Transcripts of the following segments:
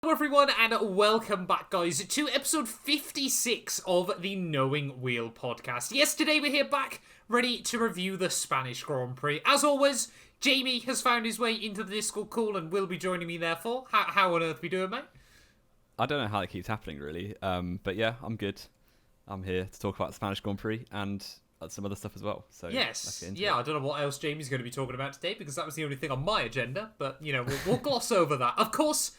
Hello everyone and welcome back guys to episode 56 of the Knowing Wheel podcast. Yes, today we're here back ready to review the Spanish Grand Prix. As always, Jamie has found his way into the Discord call and will be joining me therefore. How on earth are we doing, mate? I don't know how it keeps happening really, but yeah, I'm good. I'm here to talk about the Spanish Grand Prix and some other stuff as well. So yes, yeah, I don't know what else Jamie's going to be talking about today because that was the only thing on my agenda, but you know, we'll gloss over that. Of course,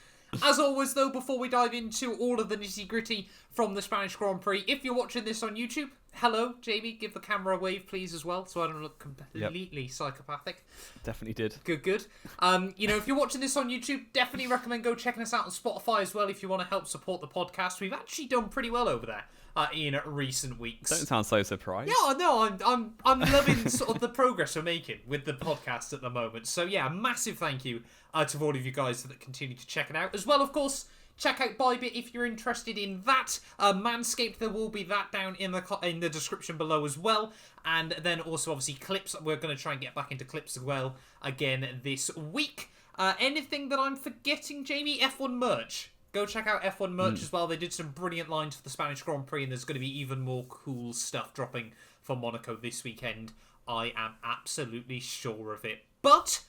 as always, though, before we dive into all of the nitty-gritty from the Spanish Grand Prix, if you're watching this on YouTube, hello, Jamie, give the camera a wave, please, as well, so I don't look completely psychopathic. Definitely did. Good. You know, if you're watching this on YouTube, definitely recommend go checking us out on Spotify as well if you want to help support the podcast. We've actually done pretty well over there in recent weeks. Don't sound so surprised. Yeah, no, I'm loving sort of the progress we're making with the podcast at the moment. So yeah, massive thank you to all of you guys that continue to check it out. As well, of course, check out Bybit if you're interested in that. Manscaped, there will be that down in the description below as well. And then also, obviously, clips. We're going to try and get back into clips as well again this week. Anything that I'm forgetting, Jamie? F1 merch. Go check out F1 merch as well. They did some brilliant lines for the Spanish Grand Prix, and there's going to be even more cool stuff dropping for Monaco this weekend. I am absolutely sure of it. But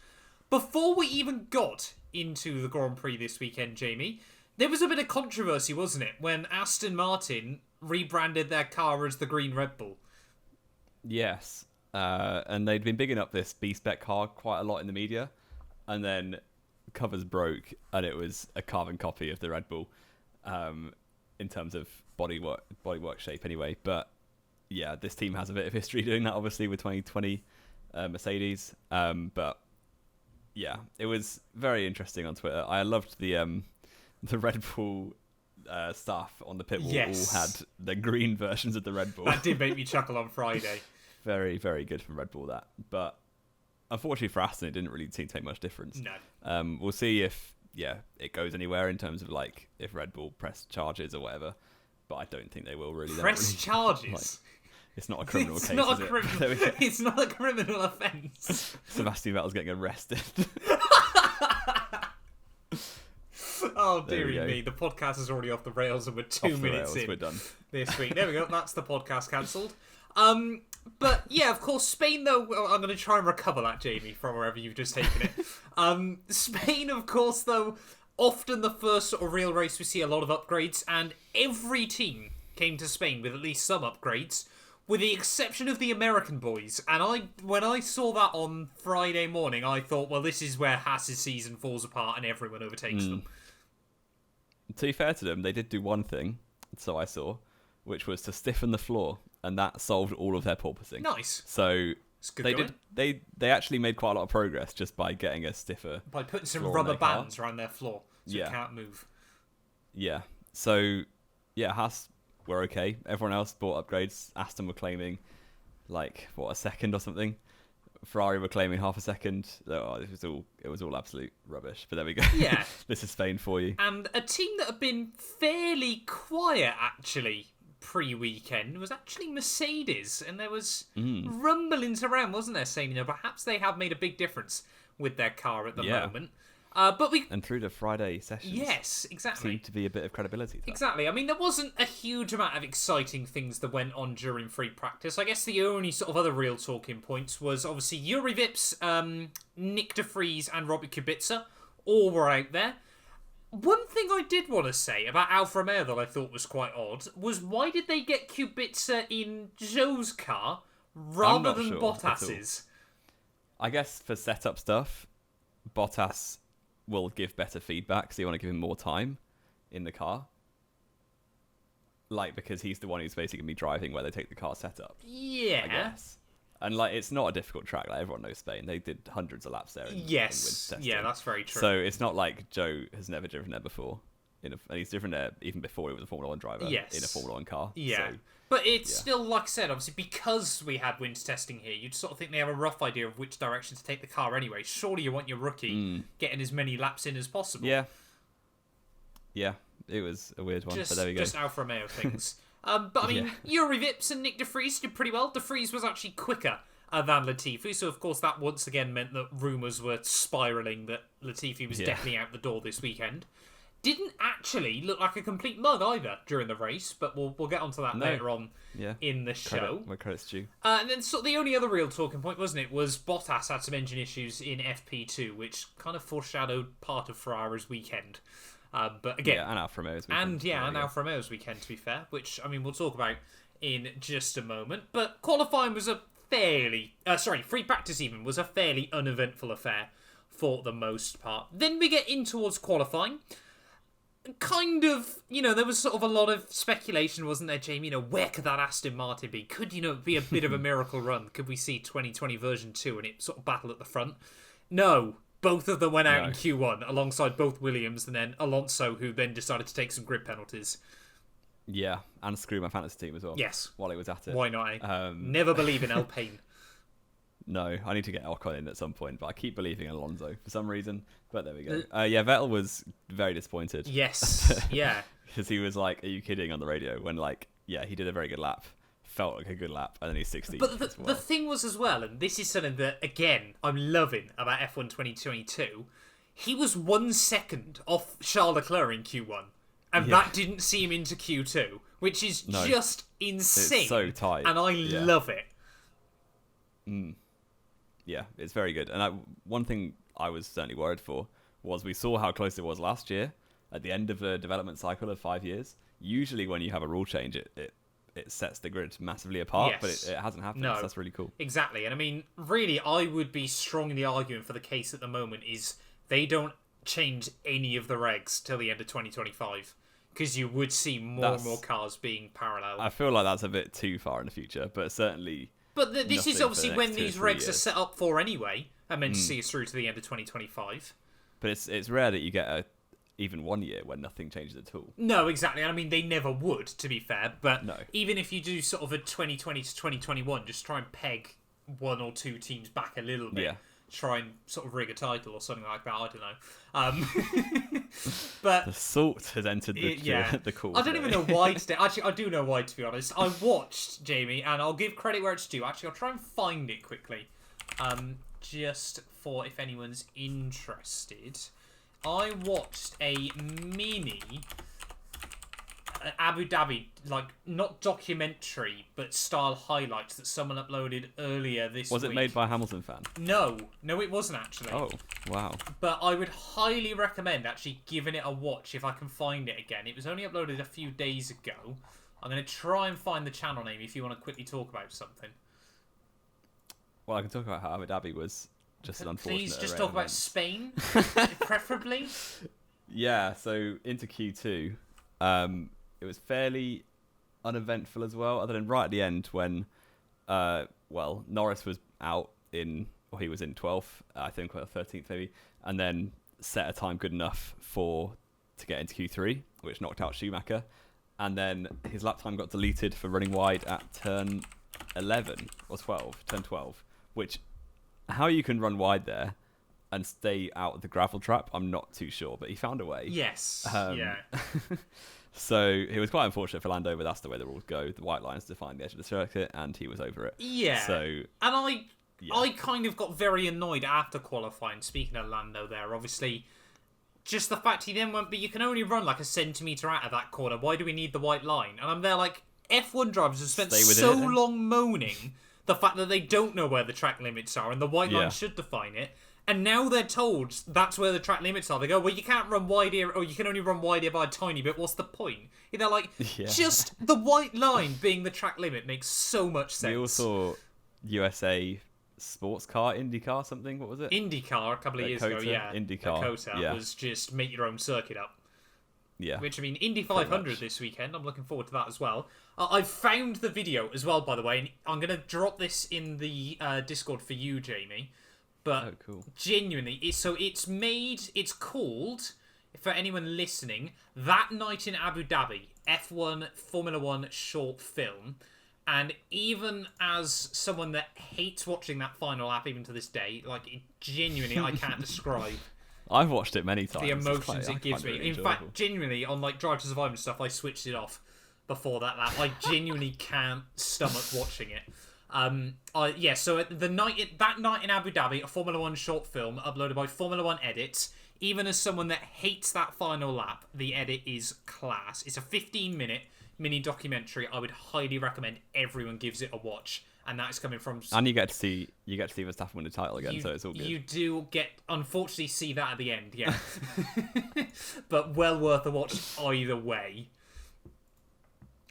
before we even got into the Grand Prix this weekend, Jamie, there was a bit of controversy, wasn't it, when Aston Martin rebranded their car as the Green Red Bull? Yes, and they'd been bigging up this B-spec car quite a lot in the media, and then covers broke, and it was a carbon copy of the Red Bull, in terms of bodywork shape anyway. But yeah, this team has a bit of history doing that, obviously, with 2020 Mercedes. But yeah, it was very interesting on Twitter. I loved the Red Bull staff on the pit wall all had the green versions of the Red Bull. That did make me chuckle on Friday. Very, very good from Red Bull, that. But unfortunately for Aston, it didn't really seem to make much difference. No. We'll see if it goes anywhere in terms of like if Red Bull press charges or whatever. But I don't think they will really. Press charges? Like, it's not a criminal case, not is it? It's not a criminal offence. Sebastian Vettel's getting arrested. Oh, dearie me. The podcast is already off the rails and we're 2 minutes in. We're done. This week. There we go. That's the podcast cancelled. But yeah, of course, Spain, though, I'm going to try and recover that, Jamie, from wherever you've just taken it. Spain, of course, though, often the first sort of real race we see a lot of upgrades, and every team came to Spain with at least some upgrades, with the exception of the American boys. And when I saw that on Friday morning, I thought, well, this is where Haas's season falls apart and everyone overtakes them. To be fair to them, they did do one thing, so I saw, which was to stiffen the floor, and that solved all of their porpoising. Nice. So they actually made quite a lot of progress just by getting a stiffer by putting some rubber bands around their floor so it can't move. Yeah. So yeah, Haas were okay. Everyone else bought upgrades. Aston were claiming like a second or something. Ferrari were claiming half a second. It was all absolute rubbish. But there we go. Yeah. This is Spain for you. And a team that have been fairly quiet actually pre-weekend was actually Mercedes, and there was rumblings around, wasn't there, saying perhaps they have made a big difference with their car at the moment. And through the Friday sessions, yes, exactly, seemed to be a bit of credibility to that. Exactly. I mean, there wasn't a huge amount of exciting things that went on during free practice. I guess the only sort of other real talking points was obviously Yuri Vips, Nick de Vries, and Robert Kubica all were out there. One thing I did want to say about Alfa Romeo that I thought was quite odd was why did they get Kubica in Zhou's car rather than Bottas's? I guess for setup stuff, Bottas will give better feedback, so you want to give him more time in the car. Like, because he's the one who's basically going to be driving where they take the car setup. Yeah. I guess. And, like, it's not a difficult track. Like, everyone knows Spain. They did hundreds of laps there. Yes. Yeah, that's very true. So it's not like Zhou has never driven there before. And he's driven there even before he was a Formula 1 driver. Yes. In a Formula 1 car. Yeah. So, but it's still, like I said, obviously, because we had winter testing here, you'd sort of think they have a rough idea of which direction to take the car anyway. Surely you want your rookie getting as many laps in as possible. Yeah. Yeah, it was a weird one, but there we go. Just Alfa Romeo things. But, I mean, Yuri Vips and Nick de Vries did pretty well. De Vries was actually quicker than Latifi, so of course that once again meant that rumours were spiralling that Latifi was definitely out the door this weekend. didn't actually look like a complete mug either during the race, but we'll get onto that later on in the show. Where credit's due. And then sort of the only other real talking point, wasn't it, was Bottas had some engine issues in FP2, which kind of foreshadowed part of Ferrari's weekend. But again, and Alfa Romeo's weekend. And Alfa Romeo's weekend, to be fair, which, I mean, we'll talk about in just a moment. But qualifying was a free practice even was a fairly uneventful affair for the most part. Then we get in towards qualifying. Kind of, there was sort of a lot of speculation, wasn't there, Jamie? Where could that Aston Martin be? Could, be a bit of a miracle run? Could we see 2020 version 2 and it sort of battle at the front? No. Both of them went out in Q1 alongside both Williams and then Alonso, who then decided to take some grid penalties. Yeah, and screw my fantasy team as well. Yes. While he was at it. Why not? Never believe in Alpine. No, I need to get Ocon in at some point, but I keep believing in Alonso for some reason. But there we go. Vettel was very disappointed. Yes, yeah. Because he was like, "Are you kidding?" on the radio when, he did a very good lap. Felt like a good lap, and then he's 16th. But the thing was as well, and this is something that, again, I'm loving about F1 2022, he was 1 second off Charles Leclerc in Q1, and that didn't see him into Q2, which is just insane. It's so tight. And I love it. Yeah, it's very good. And one thing I was certainly worried for was we saw how close it was last year at the end of a development cycle of 5 years. Usually when you have a rule change, it sets the grid massively apart, but it hasn't happened, so that's really cool. Exactly, and I mean, really, I would be strongly arguing for the case at the moment is they don't change any of the regs till the end of 2025, because you would see more and more cars being parallel. I feel like that's a bit too far in the future, but certainly... But this is obviously when these regs are set up for anyway, and meant to see us through to the end of 2025. But it's rare that you get even 1 year when nothing changes at all. No, exactly. I mean, they never would, to be fair. But no. Even if you do sort of a 2020 to 2021, just try and peg 1 or 2 teams back a little bit. Yeah. Try and sort of rig a title or something like that. I don't know. But the salt has entered the cause. I don't even know why today. Actually, I do know why, to be honest. I watched, Jamie, and I'll give credit where it's due. Actually, I'll try and find it quickly. Just for if anyone's interested. I watched a mini Abu Dhabi, not documentary, but style highlights that someone uploaded earlier this week. Was it made by a Hamilton fan? No, it wasn't actually. Oh, wow. But I would highly recommend actually giving it a watch if I can find it again. It was only uploaded a few days ago. I'm going to try and find the channel name if you want to quickly talk about something. Well, I can talk about how Abu Dhabi was just an unfortunate Please just talk about Spain, preferably. Yeah, so into Q2. It was fairly uneventful as well, other than right at the end when, Norris was out he was in 12th, I think, or 13th maybe, and then set a time good enough to get into Q3, which knocked out Schumacher, and then his lap time got deleted for running wide at turn 11 or 12, turn 12, which, how you can run wide there and stay out of the gravel trap, I'm not too sure, but he found a way. Yes, yeah. So it was quite unfortunate for Lando, but that's the way the rules go. The white lines define the edge of the circuit, and he was over it. Yeah. So, and I kind of got very annoyed after qualifying. Speaking of Lando there, obviously, just the fact he then went, but you can only run like a centimetre out of that corner. Why do we need the white line? And I'm there like, F1 drivers have spent so long moaning the fact that they don't know where the track limits are, and the white line should define it. And now they're told that's where the track limits are. They go, well, you can't run wide here, or you can only run wide here by a tiny bit. What's the point? They're like, just the white line being the track limit makes so much sense. We also USA sports car, IndyCar, something. What was it? IndyCar a couple of years ago, yeah. IndyCar. Dakota was just make your own circuit up. Yeah. Which, I mean, Indy 500 this weekend. I'm looking forward to that as well. I've found the video as well, by the way, and I'm going to drop this in the Discord for you, Jamie. But cool. Genuinely, it's called, for anyone listening, That Night in Abu Dhabi, F1 Formula 1 short film. And even as someone that hates watching that final lap, even to this day, genuinely, I can't describe I've watched it many times. The emotions it gives me. In fact, genuinely, on Drive to Survive and stuff, I switched it off before that lap. I genuinely can't stomach watching it. So that night in Abu Dhabi, a Formula 1 short film uploaded by Formula 1 Edits, even as someone that hates that final lap, the edit is class. It's a 15-minute mini documentary. I would highly recommend everyone gives it a watch. And that's coming from... And you get to see Verstappen win the title again, so it's all good. You do unfortunately see that at the end, yeah. But well worth a watch either way.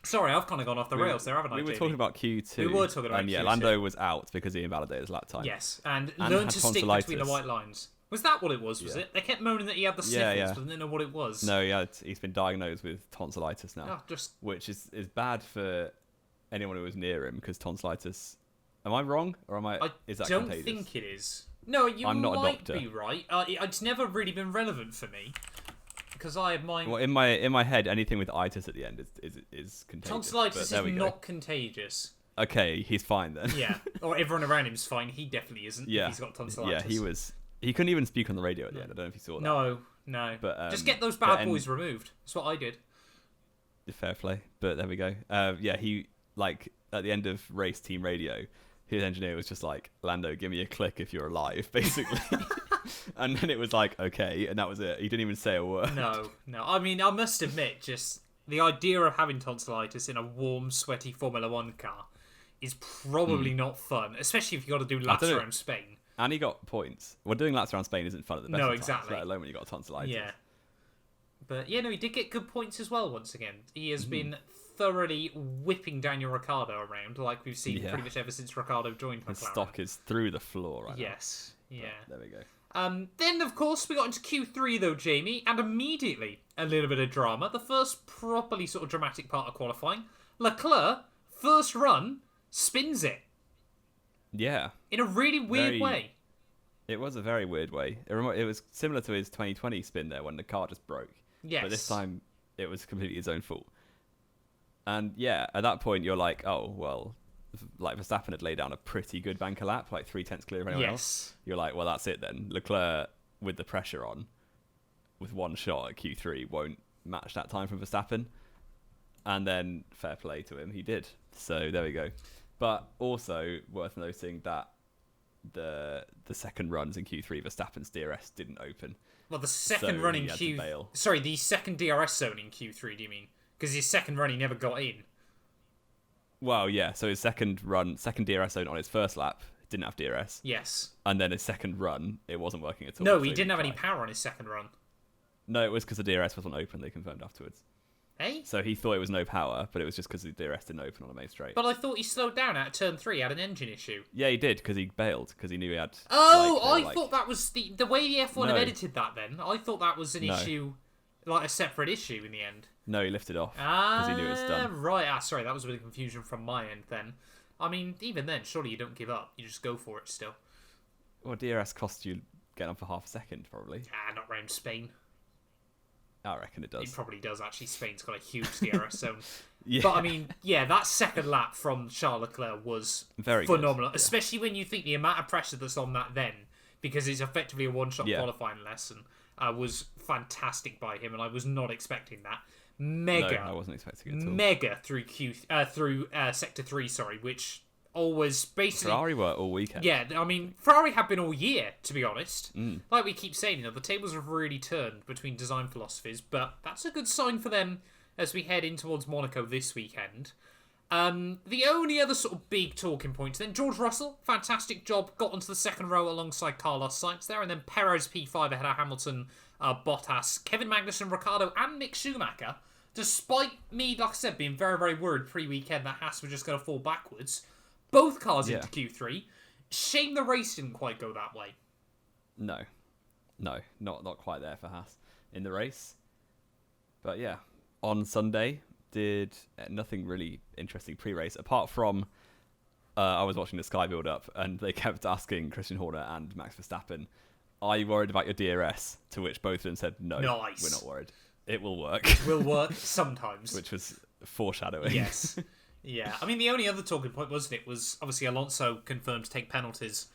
Sorry, I've kind of gone off the rails there, haven't I, We were Jamie? talking about Q2. We were talking about Q2. And Lando was out because he invalidated his lap time. Yes, and learn to stick between the white lines. Was that what it was it? They kept moaning that he had the sniffles, but they didn't know what it was. No, he's been diagnosed with tonsillitis now. Oh, which is bad for anyone who was near him, because tonsillitis... Am I wrong? Or am I... Is that don't contagious? think it is. No, I'm not might a doctor. be right. It's never really been relevant for me. Because I have mine... Well, in my head, anything with itis at the end is contagious. Tonsillitis is not contagious. Okay, he's fine then. Yeah, or everyone around him's fine. He definitely isn't. Yeah, if he's got tonsillitis. Yeah, he couldn't even speak on the radio at the end. I don't know if you saw that. No. But just get those bad boys removed. That's what I did. Fair play. But there we go. He at the end of race team radio, his engineer was just like, Lando, give me a click if you're alive, basically. And then it was like, okay, and that was it. He didn't even say a word. No. I mean, I must admit, just the idea of having tonsillitis in a warm, sweaty Formula 1 car is probably not fun, especially if you've got to do laps around Spain. And he got points. Well, doing laps around Spain isn't fun at the best of times, exactly. let alone when you got tonsillitis. Yeah. But, he did get good points as well, once again. He has been thoroughly whipping Daniel Ricciardo around, like we've seen pretty much ever since Ricciardo joined McLaren. His stock is through the floor right now. Yes, yeah. But there we go. Then, of course, we got into Q3, though, Jamie, and immediately a little bit of drama. The first properly sort of dramatic part of qualifying. Leclerc, first run, spins it. Yeah. In a really weird way. It was a very weird way. It was similar to his 2020 spin there when the car just broke. Yes. But this time, it was completely his own fault. And yeah, at that point, you're like, oh, well, like Verstappen had laid down a pretty good banker lap, like 3/10 clear of anyone else. You're like, well, that's it then. Leclerc, with the pressure on, with one shot at Q3, won't match that time from Verstappen. And then, fair play to him, he did. So there we go. But also worth noting that the second runs in Q3, Verstappen's DRS didn't open. Well, the second run in the second DRS zone in Q3, do you mean? Because his second run, he never got in. Well, yeah. So his second DRS zone on his first lap didn't have DRS. Yes. And then his second run, it wasn't working at all. No, he didn't have any power on his second run. No, it was because the DRS wasn't open. They confirmed afterwards. Hey? So he thought it was no power, but it was just because the DRS didn't open on the main straight. But I thought he slowed down at turn 3, had an engine issue. Yeah, he did, because he bailed, because he knew he had... I thought that was the way the F1 have edited that then. I thought that was an issue, like a separate issue in the end. No, he lifted off, because he knew it was done. Right, sorry, that was a bit of confusion from my end then. I mean, even then, surely you don't give up. You just go for it still. Well, DRS costs you getting up for half a second, probably. Not around Spain. I reckon it does. It probably does, actually. Spain's got a huge DRS zone. Yeah. But, I mean, that second lap from Charles Leclerc was very phenomenal. Good, especially when you think the amount of pressure that's on that then, because it's effectively a one-shot qualifying lesson, was fantastic by him, and I was not expecting that. Mega. No, I wasn't expecting it at all. Mega through Sector 3, which always basically... Ferrari were all weekend. Yeah, I mean, Ferrari have been all year, to be honest. Like we keep saying, the tables have really turned between design philosophies, but that's a good sign for them as we head in towards Monaco this weekend. The only other sort of big talking point, then George Russell, fantastic job, got onto the second row alongside Carlos Sainz there, and then Perez P5 ahead of Hamilton, Bottas, Kevin Magnussen, Ricciardo, and Mick Schumacher. Despite me, like I said, being very, very worried pre-weekend that Haas were just going to fall backwards, both cars into Q3. Shame the race didn't quite go that way. No, not quite there for Haas in the race. But yeah, on Sunday, did nothing really interesting pre-race, apart from I was watching the Sky build-up, and they kept asking Christian Horner and Max Verstappen, are you worried about your DRS? To which both of them said, no, nice. We're not worried. It will work. It will work sometimes. Which was foreshadowing. Yes. Yeah. I mean, the only other talking point, wasn't it, was obviously Alonso confirmed to take penalties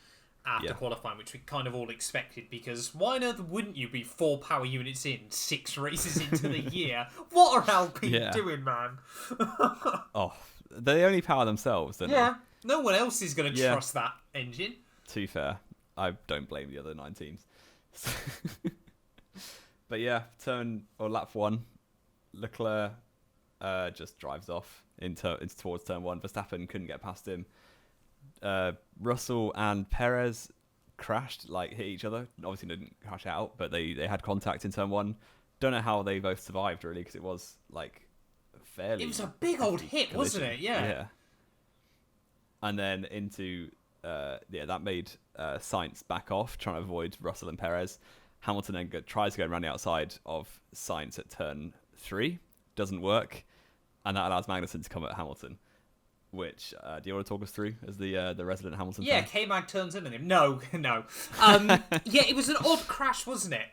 after qualifying, which we kind of all expected, because why on earth wouldn't you be 4 power units in 6 races into the year? What are Alpine doing, man? They only power themselves, don't they? No one else is going to trust that engine. To be fair, I don't blame the other 9 teams. But yeah, lap 1, Leclerc just drives off into towards turn 1. Verstappen couldn't get past him. Russell and Perez crashed, like hit each other. Obviously didn't crash out, but they had contact in turn 1. Don't know how they both survived really, because it was like fairly. It was a big old hit, wasn't it? Yeah. And then into that made Sainz back off, trying to avoid Russell and Perez. Hamilton then tries to go around the outside of Sainz at turn 3, doesn't work, and that allows Magnussen to come at Hamilton. Which do you want to talk us through as the resident Hamilton fan? K-Mag turns in on him. No. It was an odd crash, wasn't it,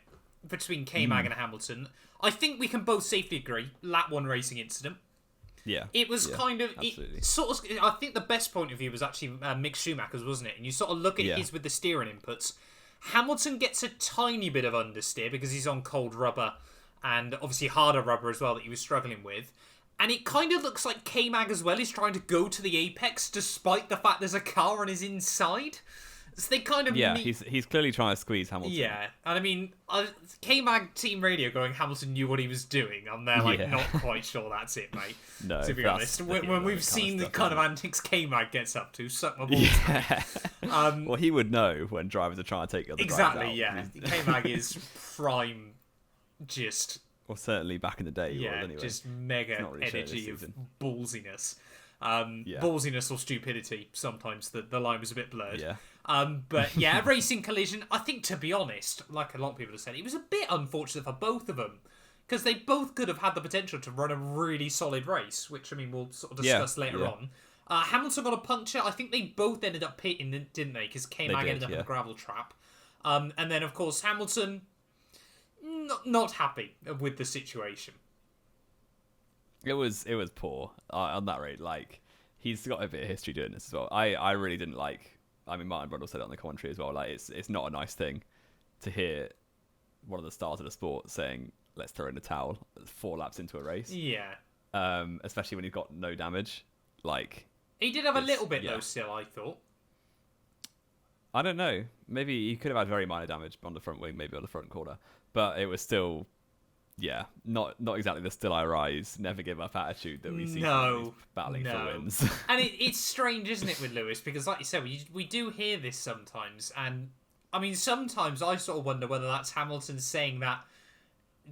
between K-Mag and Hamilton. I think we can both safely agree, lap 1 racing incident. Yeah. It was kind of, I think the best point of view was actually Mick Schumacher's, wasn't it? And you sort of look at his with the steering inputs. Hamilton gets a tiny bit of understeer because he's on cold rubber and obviously harder rubber as well that he was struggling with. And it kind of looks like K-Mag as well is trying to go to the apex despite the fact there's a car on his inside. So they kind of he's clearly trying to squeeze Hamilton. Yeah, and I mean, K-Mag team radio going, Hamilton knew what he was doing. I'm there not quite sure that's it, mate. No, to be honest. When we've seen the kind of antics K-Mag gets up to, suck my balls. Yeah. Well, he would know when drivers are trying to take other drivers out. Exactly, yeah. K-Mag is prime, just... Well, certainly back in the day. Yeah, anyway. just mega really energy of ballsiness. Ballsiness or stupidity. Sometimes the line was a bit blurred. Yeah. But yeah, a racing collision. I think, to be honest, like a lot of people have said, it was a bit unfortunate for both of them. Because they both could have had the potential to run a really solid race, which, I mean, we'll sort of discuss later on. Hamilton got a puncture. I think they both ended up pitting, didn't they? Because K-Mag ended up in a gravel trap. And then, of course, Hamilton... Not happy with the situation. It was poor on that rate. Like, he's got a bit of history doing this as well. I really didn't like. I mean, Martin Brundle said it on the commentary as well. Like, it's not a nice thing to hear one of the stars of the sport saying, "Let's throw in the towel 4 laps into a race." Yeah. Especially when he's got no damage. Like, he did have a little bit though. Still, I thought. I don't know. Maybe he could have had very minor damage on the front wing, maybe on the front corner. But it was still, not exactly the still I rise, never give up attitude that we see from battling for wins. And it's strange, isn't it, with Lewis? Because like you said, we do hear this sometimes. And, I mean, sometimes I sort of wonder whether that's Hamilton saying that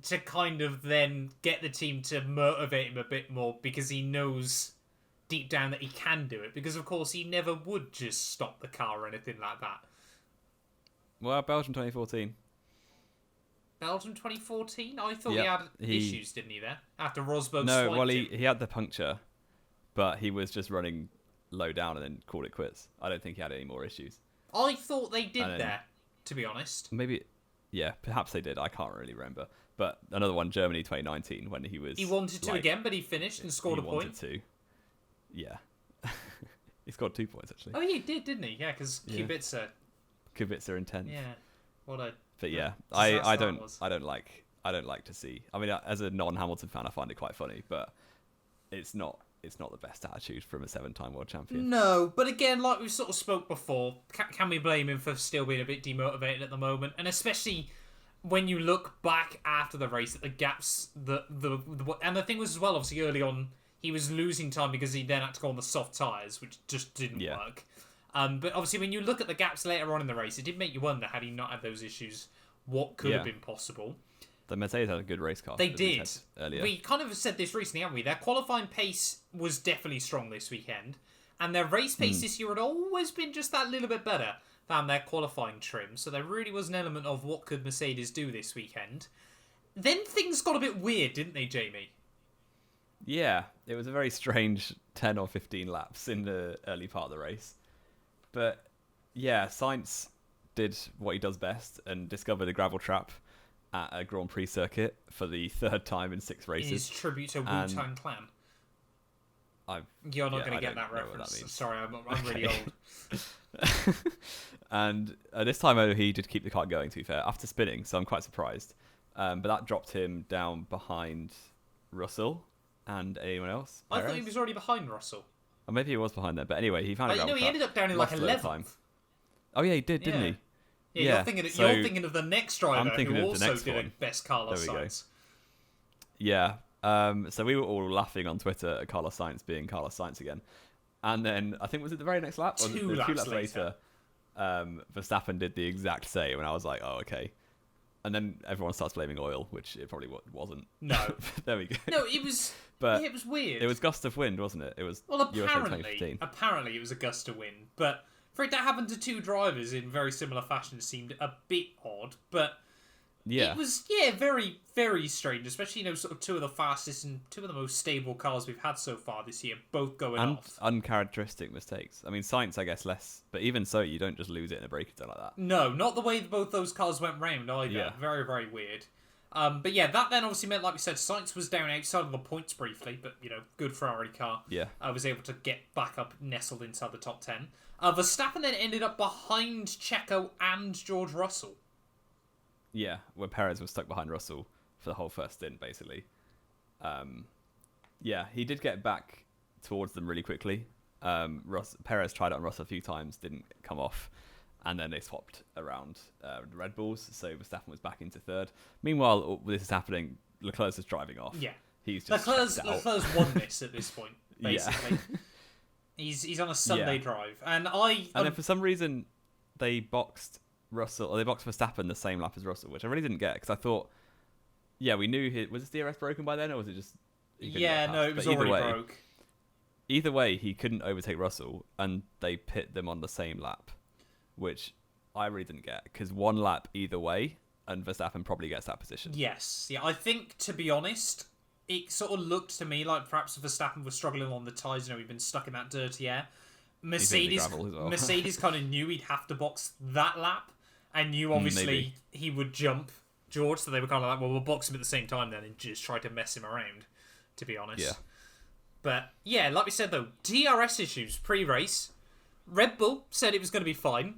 to kind of then get the team to motivate him a bit more because he knows deep down that he can do it. Because, of course, he never would just stop the car or anything like that. Well, Belgium 2014. Belgium 2014? I thought he had issues, didn't he, there? After Rosberg No, swiped well, him. he had the puncture, but he was just running low down and then called it quits. I don't think he had any more issues. I thought they did there, to be honest. Maybe, perhaps they did. I can't really remember. But another one, Germany 2019, when he was... He wanted to again, but he finished and scored a point. He wanted to. Yeah. He scored 2 points, actually. Oh, he did, didn't he? Yeah, because Kubica... Kubica in 10th. Yeah. What a... But yeah, I don't like to see. I mean, as a non-Hamilton fan, I find it quite funny, but it's not the best attitude from a 7-time world champion. No, but again, like we sort of spoke before, can we blame him for still being a bit demotivated at the moment? And especially when you look back after the race at the gaps, and the thing was as well, obviously early on, he was losing time because he then had to go on the soft tyres, which just didn't work. But obviously, when you look at the gaps later on in the race, it did make you wonder, had he not had those issues, what could have been possible? The Mercedes had a good race car. They did. Earlier. We kind of said this recently, haven't we? Their qualifying pace was definitely strong this weekend. And their race pace this year had always been just that little bit better than their qualifying trim. So there really was an element of what could Mercedes do this weekend. Then things got a bit weird, didn't they, Jamie? Yeah, it was a very strange 10 or 15 laps in the early part of the race. But yeah, Sainz did what he does best and discovered a gravel trap at a Grand Prix circuit for the 3rd time in 6 races. In his tribute to Wu-Tang Clan. You're not going to get that reference. Sorry, I'm really old. And this time he did keep the car going, to be fair, after spinning, so I'm quite surprised. But that dropped him down behind Russell and anyone else. I thought he was already behind Russell. Or maybe he was behind there, but anyway, he found a gravel trap. He ended up down in like 11th. Oh yeah, he did, didn't he? Yeah, you're thinking of the next driver who also did a best Carlos Sainz. Yeah. So we were all laughing on Twitter at Carlos Sainz being Carlos Sainz again. And then, I think, was it the very next lap? Or two laps later, Verstappen did the exact same, and I was like, oh, okay. And then everyone starts blaming oil, which it probably wasn't. No. There we go. No, it was... But it was weird. It was gust of wind, wasn't it? It was apparently it was a gust of wind, but for it to happen to two drivers in very similar fashion seemed a bit odd, but it was, very, very strange, especially, sort of two of the fastest and two of the most stable cars we've had so far this year, both going off. Uncharacteristic mistakes. I mean, Sainz, I guess, less, but even so, you don't just lose it in a braking zone like that. No, not the way both those cars went round either. Yeah. Very, very weird. But yeah, that then obviously meant, like we said, Sainz was down outside of the points briefly, but, good Ferrari car. Yeah. Was able to get back up, nestled inside the top 10. Verstappen then ended up behind Checo and George Russell. Yeah, where Perez was stuck behind Russell for the whole first stint, basically. Yeah, he did get back towards them really quickly. Perez tried it on Russell a few times, didn't come off. And then they swapped around the Red Bulls, so Verstappen was back into third. Meanwhile, this is happening. Leclerc's just driving off. Yeah, he's just Leclerc's won this at this point. Basically, he's on a Sunday drive, and then for some reason they boxed Russell, or they boxed Verstappen the same lap as Russell, which I really didn't get because I thought, we knew was his DRS broken by then, or was it just? No, it was already broke. Either way, he couldn't overtake Russell, and they pit them on the same lap. Which I really didn't get, because one lap either way, and Verstappen probably gets that position. Yes. Yeah, I think, to be honest, it sort of looked to me like perhaps Verstappen was struggling on the tyres. He'd been stuck in that dirty air. Mercedes kind of knew he'd have to box that lap, and knew, obviously, he would jump George, so they were kind of like, well, we'll box him at the same time then, and just try to mess him around, to be honest. Yeah. But, yeah, like we said, though, DRS issues pre-race. Red Bull said it was going to be fine,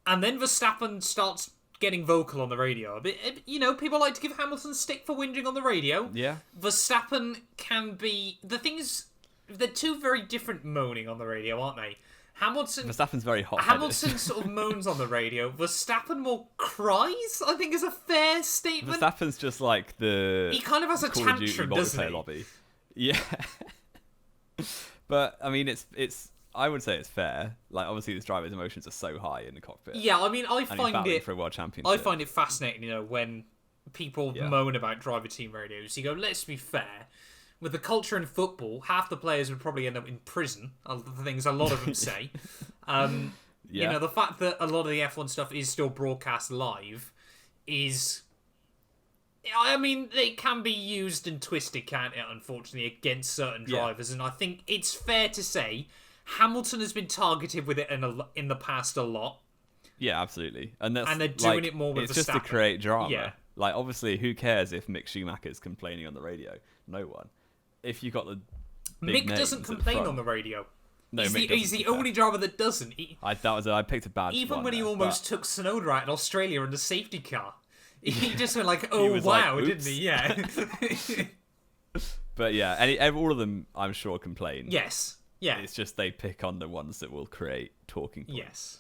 and then Verstappen starts getting vocal on the radio. A bit, people like to give Hamilton stick for whinging on the radio. Yeah. Verstappen can be... The thing is, they're two very different moaning on the radio, aren't they? Verstappen's very hot. Hamilton sort of moans on the radio. Verstappen more cries, I think is a fair statement. Verstappen's just like the... He kind of has a Call tantrum, doesn't he? Lobby. Yeah. But, I mean, it's I would say it's fair. Like, obviously, this driver's emotions are so high in the cockpit. Yeah, I mean, I find it for a world championship. I find it fascinating, when people moan about driver team radios. You go, let's be fair. With the culture in football, half the players would probably end up in prison. The things a lot of them say. The fact that a lot of the F1 stuff is still broadcast live is... I mean, it can be used and twisted, can't it, unfortunately, against certain drivers. And I think it's fair to say Hamilton has been targeted with it in the past a lot. Yeah, absolutely. And they're doing it more with It's Verstappen. just to create drama. Yeah. Like, obviously, who cares if Mick Schumacher's complaining on the radio? No one. If you got the big Mick doesn't complain on the radio. No, he's the only driver that doesn't. I picked a bad even when he almost took Tsunoda out in Australia in the safety car. He just went like, oh, wow, like, didn't he? Yeah. But yeah, all of them, I'm sure, complain. Yes. Yeah. It's just they pick on the ones that will create talking points. Yes.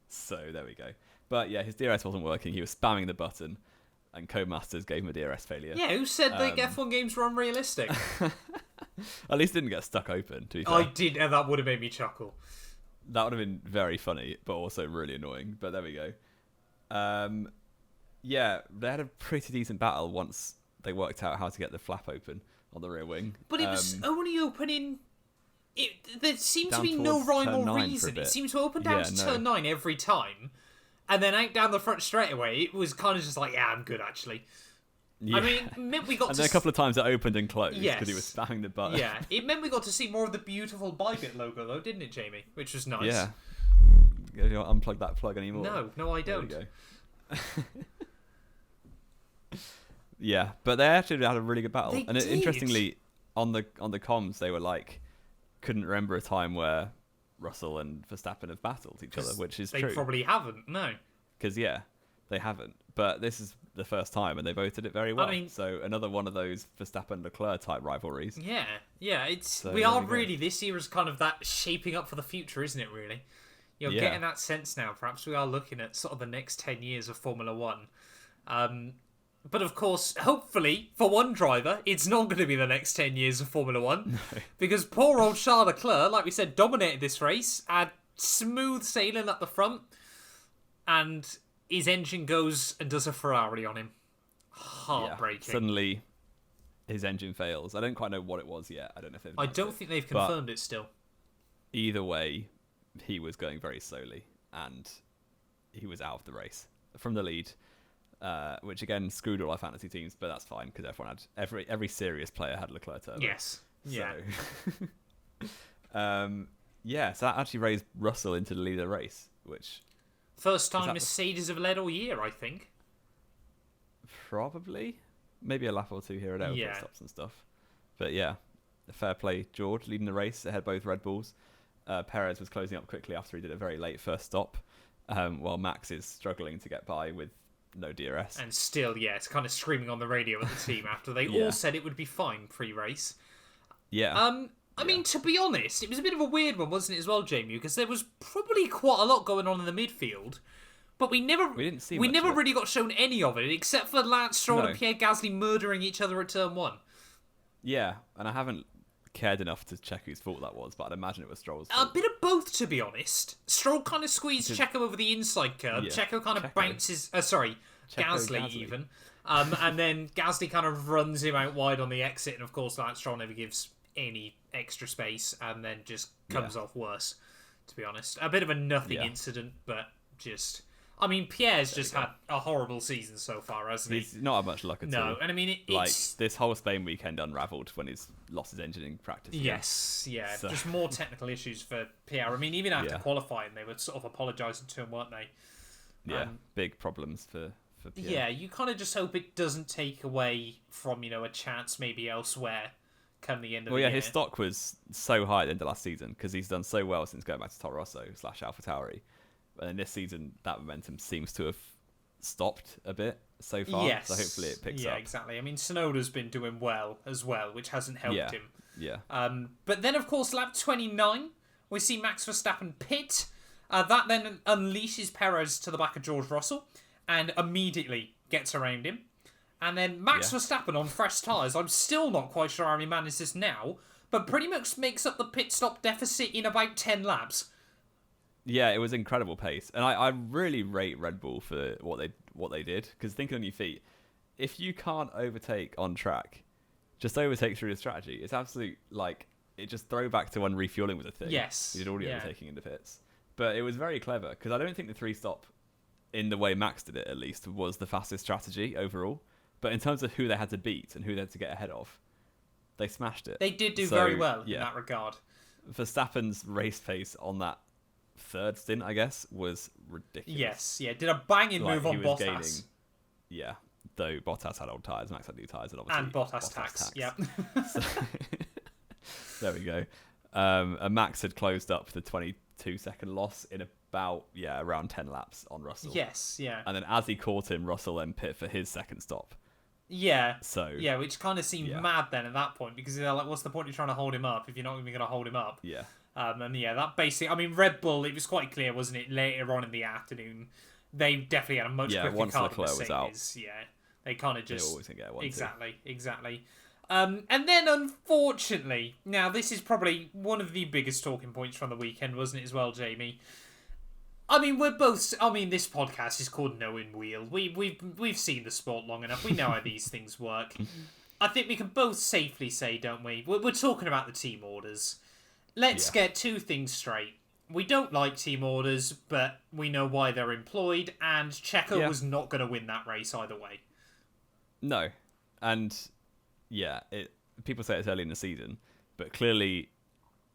So there we go. But yeah, his DRS wasn't working. He was spamming the button, and Codemasters gave him a DRS failure. Yeah, who said the F1 games were unrealistic? At least it didn't get stuck open, to be fair. I did, and that would have made me chuckle. That would have been very funny, but also really annoying. But there we go. Yeah, they had a pretty decent battle once they worked out how to get the flap open on the rear wing. But it was only opening... there seemed to be no rhyme or reason. It seemed to open down to turn 9 every time, and then out down the front straight away. It was kind of just like, yeah, I'm good, actually. Yeah. I mean, it meant we got and then a couple of times it opened and closed because he was spamming the button. Yeah, it meant we got to see more of the beautiful Bybit logo, though, didn't it, Jamie? Which was nice. Yeah. You don't unplug that plug anymore. No, I don't. There we go. Yeah, but they actually had a really good battle. Interestingly, on the comms, they were like, couldn't remember a time where Russell and Verstappen have battled each other, which is true. They probably haven't, no. Because, they haven't. But this is the first time, and they both did it very well. I mean, so another one of those Verstappen-Leclerc type rivalries. Yeah. We are really, this year is kind of that shaping up for the future, isn't it, really? You're getting that sense now. Perhaps we are looking at sort of the next 10 years of Formula One. But of course, hopefully, for one driver, it's not going to be the next 10 years of Formula One. No. Because poor old Charles Leclerc, like we said, dominated this race, had smooth sailing up the front, and his engine goes and does a Ferrari on him. Heartbreaking. Yeah. Suddenly, his engine fails. I don't quite know what it was yet. I don't know if I don't think they've confirmed it still. Either way, he was going very slowly, and he was out of the race from the lead. Which again screwed all our fantasy teams, but that's fine because everyone had every serious player had Leclerc turbo. Yes. Yeah. So, so that actually raised Russell into the lead of the race, which first time Mercedes have led all year, I think. Probably, maybe a lap or two here and there with pit stops and stuff. But yeah, fair play, George leading the race ahead of both Red Bulls. Perez was closing up quickly after he did a very late first stop, while Max is struggling to get by with no DRS. And still, it's kind of screaming on the radio at the team after they all said it would be fine pre-race. Yeah. I mean, to be honest, it was a bit of a weird one, wasn't it, as well, Jamie? Because there was probably quite a lot going on in the midfield, but we never really got shown any of it, except for Lance Stroll and Pierre Gasly murdering each other at turn 1. Yeah, and I haven't cared enough to check whose fault that was, but I'd imagine it was Stroll's fault. A bit of both, to be honest. Stroll kind of squeezed Checo over the inside curb. Yeah. Checo kind of bounces... Gasly even. And then Gasly kind of runs him out wide on the exit, and of course Lance Stroll never gives any extra space, and then just comes off worse, to be honest. A bit of a nothing incident, but just... I mean, Pierre's just had a horrible season so far, hasn't he? He's not had much luck at all. No, and I mean, it's... this whole Spain weekend unravelled when he's lost his engine in practice. Yes, so. Just more technical issues for Pierre. I mean, even after qualifying, they were sort of apologising to him, weren't they? Yeah, big problems for Pierre. Yeah, you kind of just hope it doesn't take away from, a chance maybe elsewhere come the end of the year. His stock was so high at the end of last season because he's done so well since going back to Toro Rosso / AlphaTauri. And then this season, that momentum seems to have stopped a bit so far. Yes. So hopefully it picks up. Yeah, exactly. I mean, Tsunoda's been doing well as well, which hasn't helped him. Yeah. But then, of course, lap 29, we see Max Verstappen pit. That then unleashes Perez to the back of George Russell and immediately gets around him. And then Max Verstappen on fresh tyres. I'm still not quite sure how he manages this now, but pretty much makes up the pit stop deficit in about 10 laps. Yeah, it was incredible pace, and I really rate Red Bull for what they did. Because thinking on your feet, if you can't overtake on track, just overtake through the strategy. It's absolute it just throwback to when refueling was a thing. Yes, you did all the overtaking in the pits, but it was very clever because I don't think the 3-stop, in the way Max did it at least, was the fastest strategy overall. But in terms of who they had to beat and who they had to get ahead of, they smashed it. They did do very well in that regard. Verstappen's race pace on that third stint, I guess, was ridiculous. Yes, did a banging move on Bottas. Though Bottas had old tyres, Max had new tyres, and obviously Bottas tax. Yep. So, there we go. And Max had closed up the 22-second loss in about around 10 laps on Russell. Yes, And then as he caught him, Russell then pit for his second stop. Yeah. So which kind of seemed mad then at that point because they're like, what's the point of trying to hold him up if you're not even going to hold him up? Yeah. That basically, I mean, Red Bull, it was quite clear, wasn't it, later on in the afternoon, they definitely had a much quicker once car Leclerc than was Mercedes. out. Yeah, they kind of just... They're always going to get one, Exactly. And then, unfortunately, now this is probably one of the biggest talking points from the weekend, wasn't it, as well, Jamie? I mean, this podcast is called Knowing Wheel. We've seen the sport long enough. We know how these things work. I think we can both safely say, don't we? We're talking about the team orders. Let's get two things straight. We don't like team orders, but we know why they're employed, and Checo was not going to win that race either way. No. And, people say it's early in the season, but clearly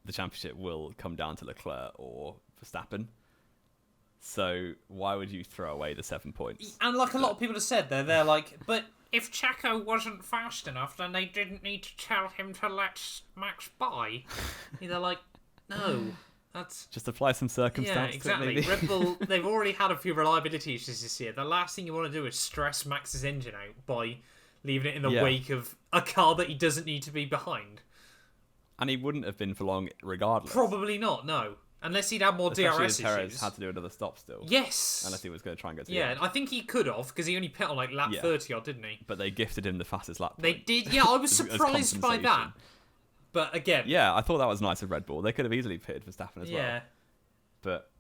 the championship will come down to Leclerc or Verstappen. So why would you throw away the 7 points? And like a lot of people have said, they're like, but if Checo wasn't fast enough, then they didn't need to tell him to let Max by. They're like, no, that's... Just apply some circumstance to it, maybe. Red Bull, they've already had a few reliability issues this year. The last thing you want to do is stress Max's engine out by leaving it in the wake of a car that he doesn't need to be behind. And he wouldn't have been for long regardless. Probably not, no. Unless he'd had more Especially DRS as Perez issues. had to do another stop still. Yes. Unless he was going to try and go to the Yeah, end. I think he could have, because he only pit on like lap 30 odd, didn't he? But they gifted him the fastest lap. They did. Yeah, I was as surprised by that. compensation. But again. Yeah, I thought that was nice of Red Bull. They could have easily pitted Verstappen as well. Yeah. But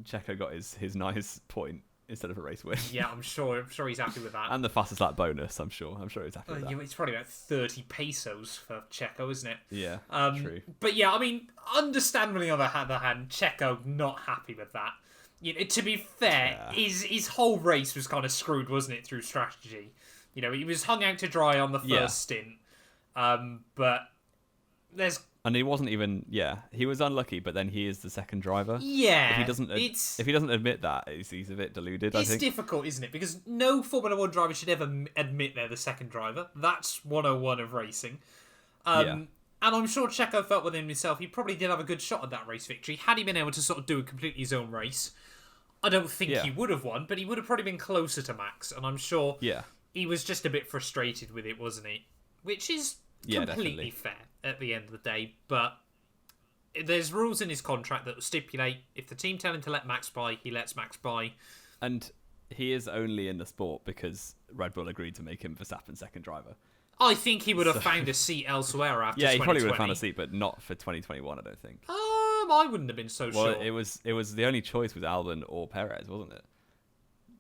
Checo got his nice point instead of a race win. Yeah, I'm sure he's happy with that. And the fastest lap bonus, I'm sure he's happy with that. It's probably about 30 pesos for Checo, isn't it? Yeah, true. But yeah, I mean, understandably on the other hand, Checo not happy with that. You know, to be fair, his whole race was kind of screwed, wasn't it, through strategy? You know, he was hung out to dry on the first stint. But there's... And he wasn't even, he was unlucky, but then he is the second driver. Yeah. If he doesn't admit that, he's a bit deluded, I think. It's difficult, isn't it? Because no Formula 1 driver should ever admit they're the second driver. That's 101 of racing. And I'm sure Checo felt within himself he probably did have a good shot at that race victory. Had he been able to sort of do a completely his own race, I don't think he would have won, but he would have probably been closer to Max. And I'm sure he was just a bit frustrated with it, wasn't he? Which is completely fair at the end of the day. But there's rules in his contract that stipulate if the team tell him to let Max by, he lets Max by. And he is only in the sport because Red Bull agreed to make him Verstappen's second driver. I think he would have found a seat elsewhere after 2020. He probably would have found a seat, but not for 2021, I don't think. I wouldn't have been so sure. Well, it was the only choice was Albon or Perez, wasn't it?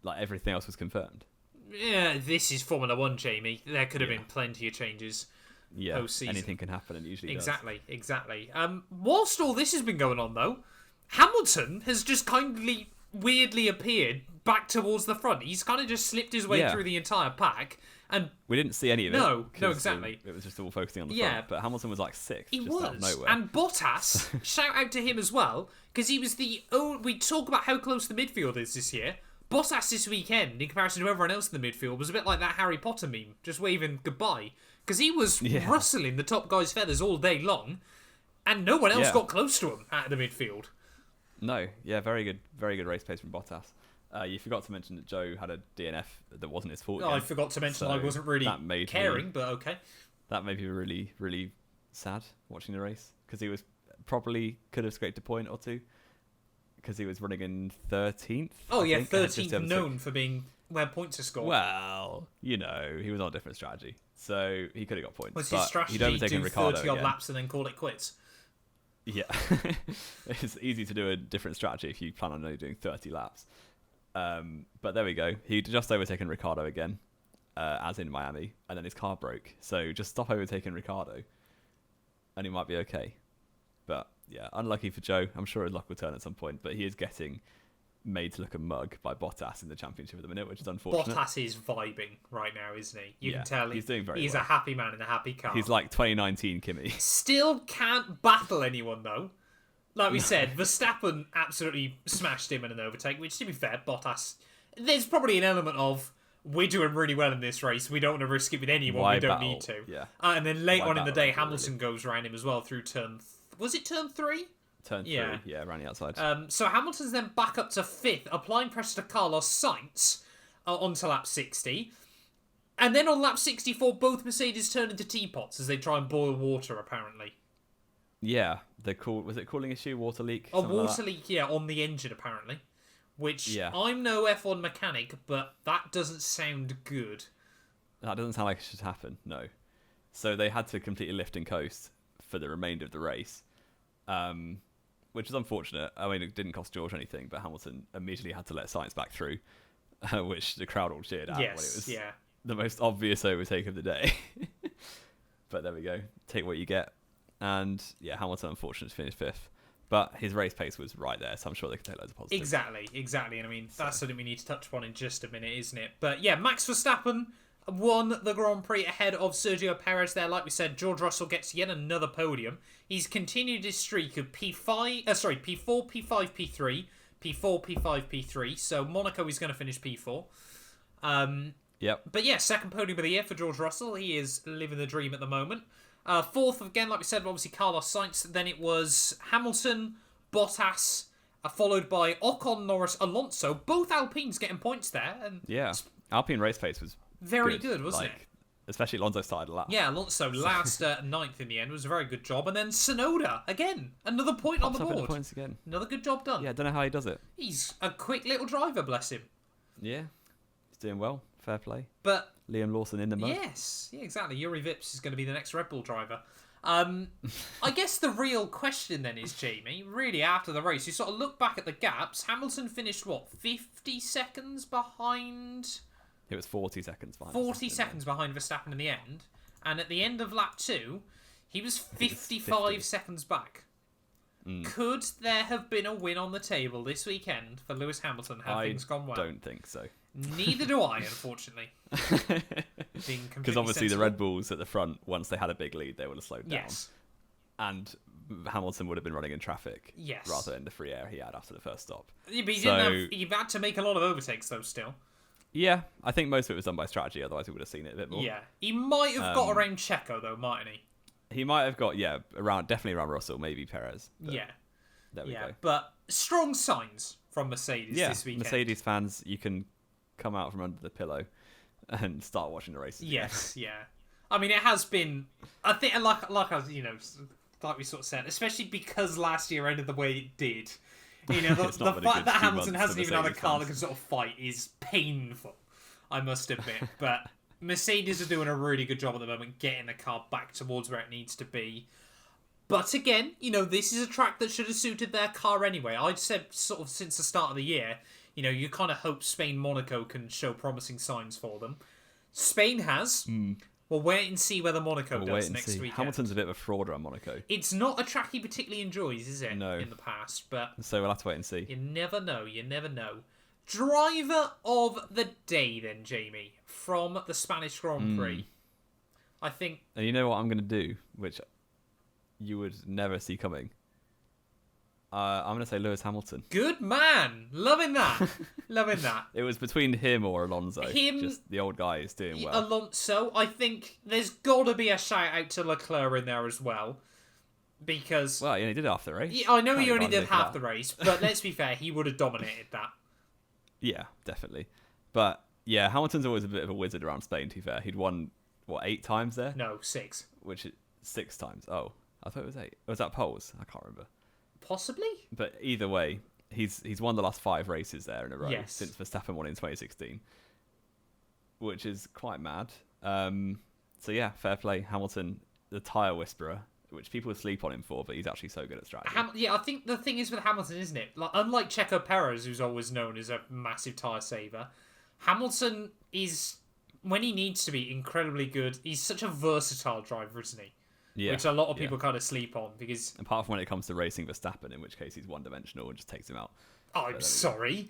Like, everything else was confirmed. Yeah, this is Formula 1, Jamie. There could have been plenty of changes post-season. Anything can happen, and usually Exactly. Whilst all this has been going on, though, Hamilton has just weirdly appeared back towards the front. He's kind of just slipped his way through the entire pack. And we didn't see any of it. No, exactly. It was just all focusing on the front. But Hamilton was like sixth. He just was. Out of nowhere. And Bottas, shout out to him as well, because he was the only... We talk about how close the midfield is this year. Bottas this weekend, in comparison to everyone else in the midfield, was a bit like that Harry Potter meme, just waving goodbye. Because he was rustling the top guy's feathers all day long, and no one else got close to him out of the midfield. No, very good race pace from Bottas. You forgot to mention that Zhou had a DNF that wasn't his fault. I forgot to mention I wasn't really caring, but okay. That made me really, really sad watching the race, because he was probably could have scraped a point or two, because he was running in 13th. Oh, yeah, 13th known for being where points are scored. Well, he was on a different strategy, so he could have got points. Was his strategy do 30-odd laps and then call it quits? Yeah. It's easy to do a different strategy if you plan on only doing 30 laps. But there we go. He'd just overtaken Ricciardo again, as in Miami, and then his car broke. So just stop overtaking Ricciardo, and he might be okay. But yeah, unlucky for Zhou. I'm sure his luck will turn at some point, but he is getting made to look a mug by Bottas in the championship at the minute, which is unfortunate. Bottas is vibing right now, isn't he? You can tell he's doing very he's well. A happy man in a happy car. He's like 2019 Kimi. Still can't battle anyone, though. Like we said, Verstappen absolutely smashed him in an overtake, which, to be fair, Bottas... There's probably an element of, we're doing really well in this race, we don't want to risk it with anyone, we don't need to. Yeah. And then later on in the day, Hamilton goes around him as well through turn... Was it turn 3? Turn 3, around the outside. So Hamilton's then back up to 5th, applying pressure to Carlos Sainz onto lap 60. And then on lap 64, both Mercedes turn into teapots as they try and boil water, apparently. Yeah, was it cooling issue, water leak? A water leak, on the engine, apparently. Which, I'm no F1 mechanic, but that doesn't sound good. That doesn't sound like it should happen, no. So they had to completely lift and coast for the remainder of the race, which is unfortunate. I mean, it didn't cost George anything, but Hamilton immediately had to let Sainz back through, which the crowd all cheered at when it was the most obvious overtake of the day. But there we go. Take what you get. And Hamilton, unfortunately, finished 5th. But his race pace was right there, so I'm sure they can take loads of positives. Exactly. And I mean, that's something we need to touch upon in just a minute, isn't it? But yeah, Max Verstappen won the Grand Prix ahead of Sergio Perez there. Like we said, George Russell gets yet another podium. He's continued his streak of P4, P5, P3, P4, P5, P3. So Monaco is going to finish P4. Yep. But yeah, second podium of the year for George Russell. He is living the dream at the moment. 4th, again, like we said, obviously Carlos Sainz. Then it was Hamilton, Bottas, followed by Ocon, Norris, Alonso. Both Alpines getting points there. And Alpine race pace was very good, wasn't it? especially Alonso started last. Yeah, Alonso last ninth in the end was a very good job. And then Tsunoda, again, another point on the Pops up in board. points again. Another good job done. Yeah, I don't know how he does it. He's a quick little driver, bless him. Yeah, he's doing well. Fair play. But Liam Lawson in the mud. yes, yeah, exactly. Yuri Vips is going to be the next Red Bull driver. I guess the real question then is, Jamie, really after the race, you sort of look back at the gaps. Hamilton finished, 50 seconds behind? It was 40 seconds behind. 40 seconds behind Verstappen in the end. And at the end of lap 2, he was 55 50. seconds back. Could there have been a win on the table this weekend for Lewis Hamilton had things gone well? I don't think so. Neither do I, unfortunately. Because obviously the Red Bulls at the front, once they had a big lead, they would have slowed down. Yes. And Hamilton would have been running in traffic. Yes. Rather than the free air he had after the first stop. Yeah, but he had to make a lot of overtakes, though, still. Yeah, I think most of it was done by strategy, otherwise we would have seen it a bit more. Yeah. He might have got around Checo, though, mightn't he? He might have got, definitely around Russell, maybe Perez. Yeah. There we go. But strong signs from Mercedes this weekend. Mercedes fans, you can come out from under the pillow and start watching the races. Yes, yeah. I mean, it has been. I think, like we sort of said, especially because last year ended the way it did. The fact that Hamilton hasn't even had a car that can sort of fight is painful, I must admit. But Mercedes are doing a really good job at the moment getting the car back towards where it needs to be. But again, this is a track that should have suited their car anyway. I'd said sort of since the start of the year, you kind of hope Spain-Monaco can show promising signs for them. Spain has. We'll wait and see whether Monaco does next week. Hamilton's a bit of a fraud around Monaco. It's not a track he particularly enjoys, is it? No. In the past, but so we'll have to wait and see. You never know. You never know. Driver of the day, then, Jamie, from the Spanish Grand Prix. I think. And you know what I'm going to do, which you would never see coming. I'm going to say Lewis Hamilton. Good man. Loving that. Loving that. It was between him or Alonso. Just the old guy is doing well. Alonso, I think there's got to be a shout out to Leclerc in there as well. Because... Well, he only did half the race. Yeah, I know he only did half the race, but let's be fair, he would have dominated that. Yeah, definitely. But, yeah, Hamilton's always a bit of a wizard around Spain, to be fair. He'd won, 8 times there? No, 6. Which is 6 times. Oh, I thought it was 8. Was that poles? I can't remember. Possibly? But either way, he's won the last 5 races there in a row since Verstappen won in 2016, which is quite mad. So yeah, fair play. Hamilton, the tyre whisperer, which people sleep on him for, but he's actually so good at strategy. I think the thing is with Hamilton, isn't it? Like, unlike Checo Perez, who's always known as a massive tyre saver, Hamilton is, when he needs to be, incredibly good. He's such a versatile driver, isn't he? Yeah, which a lot of people kind of sleep on because... Apart from when it comes to racing Verstappen, in which case he's one-dimensional and just takes him out. I'm sorry.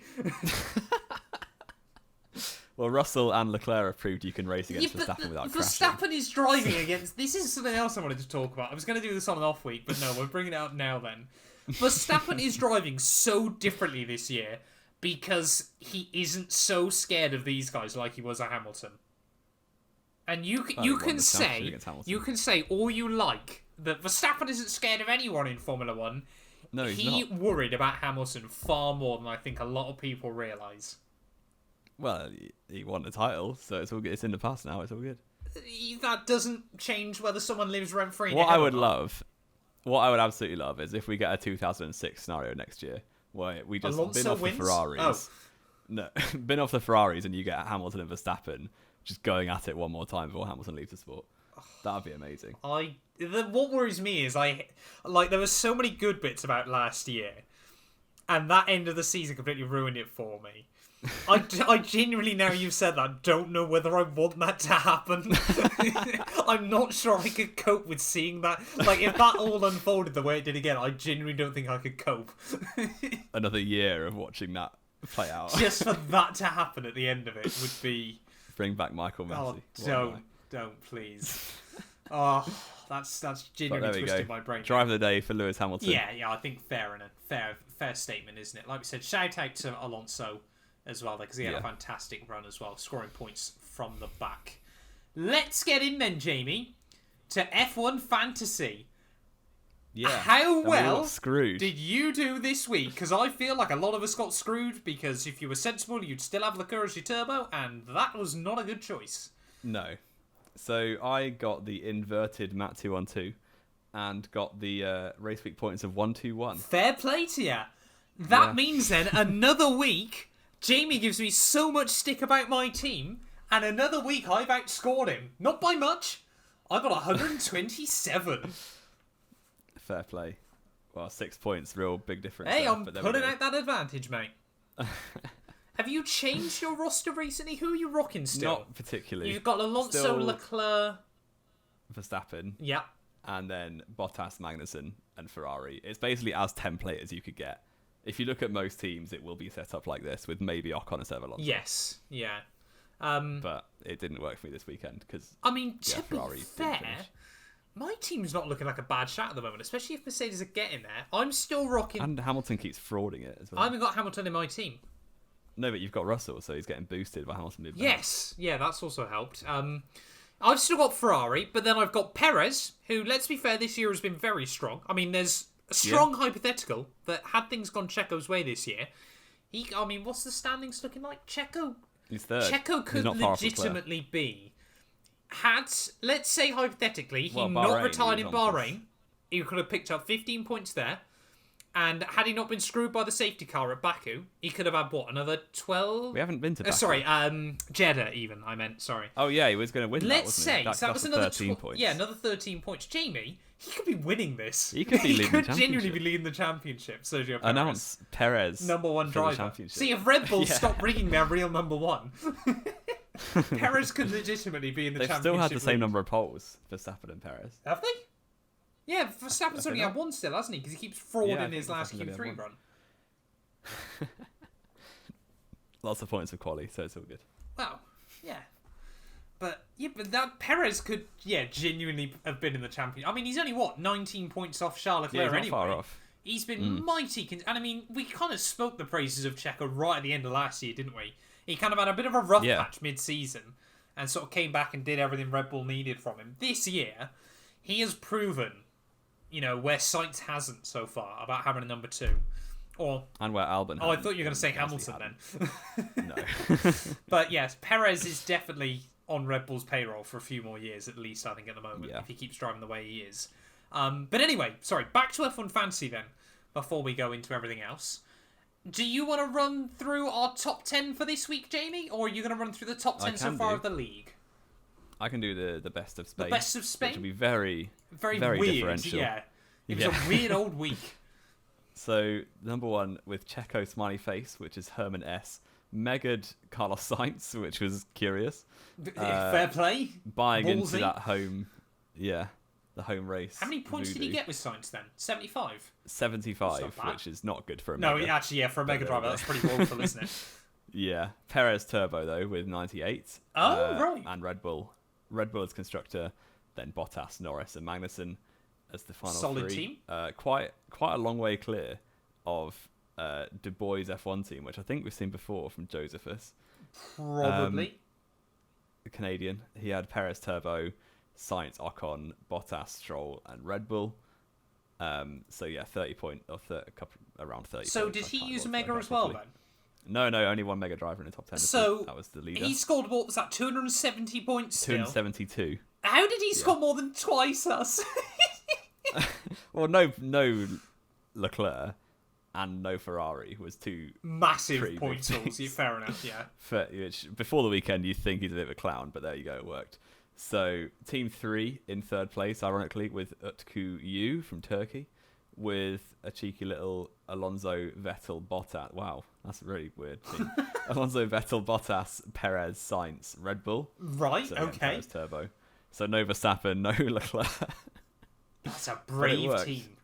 Well, Russell and Leclerc have proved you can race against Verstappen without crashing. Verstappen is driving against... This is something else I wanted to talk about. I was going to do this on an off week, but no, we're bringing it up now then. Verstappen is driving so differently this year because he isn't so scared of these guys like he was at Hamilton. And you can say all you like that Verstappen isn't scared of anyone in Formula 1. No, he's not. Worried about Hamilton far more than I think a lot of people realise. Well, he won the title, so it's all good. It's in the past now. It's all good. That doesn't change whether someone lives rent-free. What I would absolutely love, is if we get a 2006 scenario next year where we just bin off the Ferraris. Oh. No, bin off the Ferraris, and you get Hamilton and Verstappen just going at it one more time before Hamilton leaves the sport. That'd be amazing. What worries me is there were so many good bits about last year, and that end of the season completely ruined it for me. I genuinely, now you've said that, don't know whether I want that to happen. I'm not sure I could cope with seeing that. Like, if that all unfolded the way it did again, I genuinely don't think I could cope. Another year of watching that play out. Just for that to happen at the end of it would be... Bring back Michael Messi. Oh, don't please. Oh, that's genuinely twisted my brain. Driver of the day for Lewis Hamilton. Yeah, I think fair statement, isn't it? Like we said, shout out to Alonso as well, because he had a fantastic run as well, scoring points from the back. Let's get in then, Jamie, to F1 Fantasy. Yeah. How well screwed did you do this week? Because I feel like a lot of us got screwed, because if you were sensible, you'd still have Leclerc as your turbo, and that was not a good choice. No. So I got the inverted Matt212 and got the race week points of 121. Fair play to you. That means then another week, Jamie gives me so much stick about my team, and another week I've outscored him. Not by much. I got 127. Fair play. Well, 6 points, real big difference. Hey, there, I'm putting out that advantage, mate. Have you changed your roster recently? Who are you rocking still? Not particularly. You've got Alonso, Leclerc, Verstappen. Yeah. And then Bottas, Magnussen, and Ferrari. It's basically as template as you could get. If you look at most teams, it will be set up like this with maybe Ocon instead of Alonso. Yes, yeah. But it didn't work for me this weekend because I mean, to Ferrari be fair, my team's not looking like a bad shot at the moment, especially if Mercedes are getting there. I'm still rocking. And Hamilton keeps frauding it as well. I haven't got Hamilton in my team. No, but you've got Russell, so he's getting boosted by Hamilton moving. Yes, yeah, that's also helped. I've still got Ferrari, but then I've got Perez, who, let's be fair, this year has been very strong. I mean, there's a strong hypothetical that had things gone Checo's way this year, what's the standings looking like? He's third. Checo could legitimately be, let's say hypothetically, he not retired in Bahrain, he could have picked up 15 points there. And had he not been screwed by the safety car at Baku, he could have had, another 12? We haven't been to Baku. Jeddah even, I meant, sorry. Oh, yeah, he was going to win Let's say, that that was another 13 points. Yeah, another 13 points. Jamie, he could be winning this. He could be leading the championship. He could genuinely be leading the championship, Sergio Perez. Announce Perez number one driver. See, if Red Bull stop rigging their real number one, Perez could legitimately be in the championship. They've still had the same number of poles, Verstappen and Perez. Have they? Yeah, Verstappen's only had one still, hasn't he? Because he keeps frauding his last Q3 run. Lots of points of quality, so it's all good. Wow, yeah. But that Perez could, genuinely have been in the champion. I mean, he's only, 19 points off Charles Leclerc anyway. He's not far off. He's been mighty. And I mean, we kind of spoke the praises of Checo right at the end of last year, didn't we? He kind of had a bit of a rough patch mid-season and sort of came back and did everything Red Bull needed from him. This year, he has proven, where Sainz hasn't so far about having a number 2. And where Albon I thought you were going to say Hamilton then. No. But yes, Perez is definitely on Red Bull's payroll for a few more years at least, I think, at the moment, if he keeps driving the way he is. But anyway, back to F1 Fantasy then, before we go into everything else. Do you want to run through our top 10 for this week, Jamie? Or are you going to run through the top 10 so far of the league? I can do the best of Spain. The best of Spain? Which will be very weird, differential. Yeah. It was a weird old week. So, number 1 with Checo Smiley Face, which is Herman S. Megad Carlos Sainz, which was curious. Fair play. Buying into that home, the home race. How many points did he get with Sainz then? 75? 75, which is not good for a No, Mega. actually, for a Mega driver, that's pretty woeful, isn't it? Yeah. Perez Turbo, though, with 98. Oh, right. And Red Bull. Red Bull as constructor, then Bottas, Norris, and Magnussen as the final solid 3. Team. Quite a long way clear of Du Bois' F1 team, which I think we've seen before from Josephus. Probably. The Canadian. He had Perez Turbo, Sainz, Ocon, Bottas, Stroll, and Red Bull. 30 point or around 30. So points. did he use a Mega as well then? No, only one Mega driver in the top 10. So that was the leader. He scored, what was that, 270 points still? 272. How did he score more than twice us? Well, no Leclerc and no Ferrari was two massive point totals. Yeah, fair enough, yeah. Which, before the weekend, you'd think he's a bit of a clown, but there you go, it worked. So, Team 3 in third place, ironically, with Utku Yu from Turkey, with a cheeky little Alonso Vettel Bottas. Wow, that's a really weird thing. Alonso Vettel Bottas, Perez, Sainz, Red Bull. Right, so, okay. Perez Turbo. So, no Verstappen, no Leclerc. That's a brave team.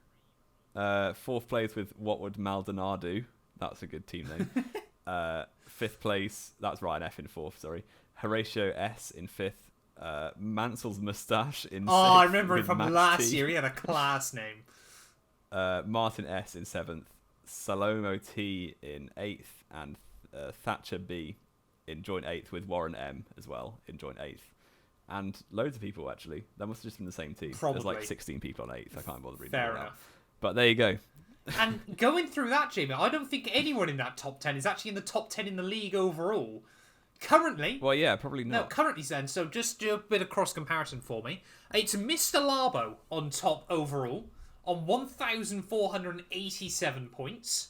Fourth place with What Would Maldonado Do? That's a good team name. Fifth place, that's Ryan F in fourth, sorry. Horatio S in fifth. Mansell's Moustache in sixth. Oh, I remember him from Max last T. year. He had a class name. Martin S in seventh. Salomo T in eighth. And Thatcher B in joint eighth with Warren M as well in joint eighth. And loads of people, actually. That must have just been the same team. Probably. There's like 16 people on eighth. I can't bother reading Fair it enough. out. But there you go. And going through that, Jamie, I don't think anyone in that top 10 is actually in the top 10 in the league overall. Currently... Well, yeah, probably No, not. currently then, so just do a bit of cross-comparison for me. It's Mr. Labo on top overall, on 1,487 points.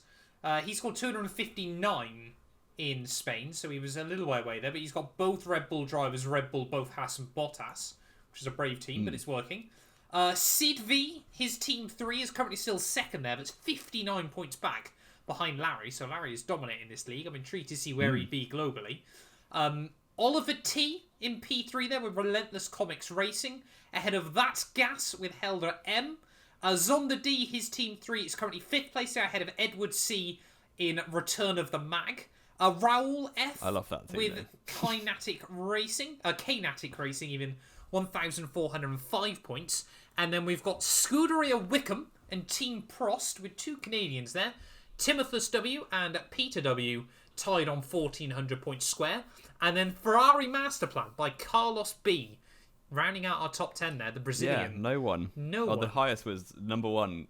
He scored 259 in Spain, so he was a little way away there, but he's got both Red Bull drivers, Red Bull, both Haas and Bottas, which is a brave team, but it's working. Sid V, his Team 3, is currently still second there, but it's 59 points back behind Larry, so Larry is dominating this league. I'm intrigued to see where he'd be globally. Oliver T in P3 there with Relentless Comics Racing, ahead of That's Gas with Helder M. Zonda D, his Team 3, is currently 5th place there, ahead of Edward C in Return of the Mag. Raoul F I love that team, with Kinatic Racing, Knatic Racing, even 1,405 points. And then we've got Scuderia Wickham and Team Prost with 2 Canadians there. Timothus W and Peter W tied on 1,400 points square. And then Ferrari Masterplan by Carlos B, rounding out our top 10 there, the Brazilian. Yeah, no one. No one. The highest was number 1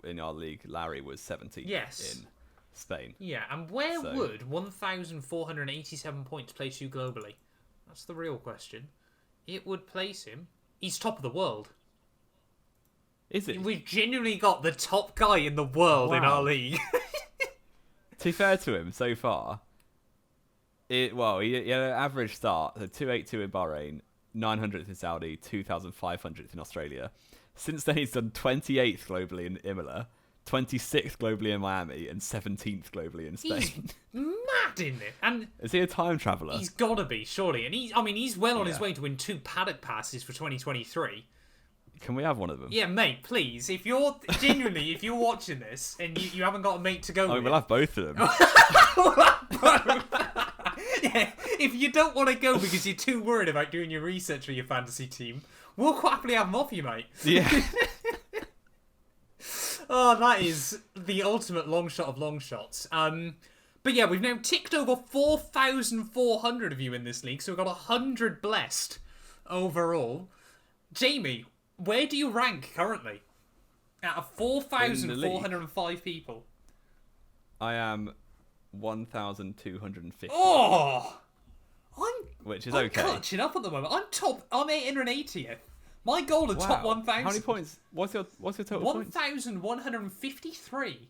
in our league. Larry was 17th Yes. in Spain. Yeah, and where would 1,487 points place you globally? That's the real question. It would place him... He's top of the world. Is it? We've genuinely got the top guy in the world in our league. To be fair to him, so far, he had an average start, so 282 in Bahrain, 900th in Saudi, 2,500th in Australia. Since then, he's done 28th globally in Imola, 26th globally in Miami, and 17th globally in Spain. He's mad, isn't it? And is he a time traveller? he's got to be, surely. And he's well on his way to win 2 paddock passes for 2023. Can we have one of them? Yeah, mate, please. If you're watching this and you haven't got a mate to go with... We'll have both of them. Yeah, if you don't want to go because you're too worried about doing your research for your fantasy team, we'll quite happily have them off you, mate. Yeah. Oh, that is the ultimate long shot of long shots. But yeah, we've now ticked over 4,400 of you in this league, so we've got 100 blessed overall. Jamie, where do you rank currently? Out of 4,405 people. I am 1,250. Oh! Which is I'm okay. clutching up at the moment. I'm 880th. My goal of top 1,000. How many points? What's your total points? 1,153.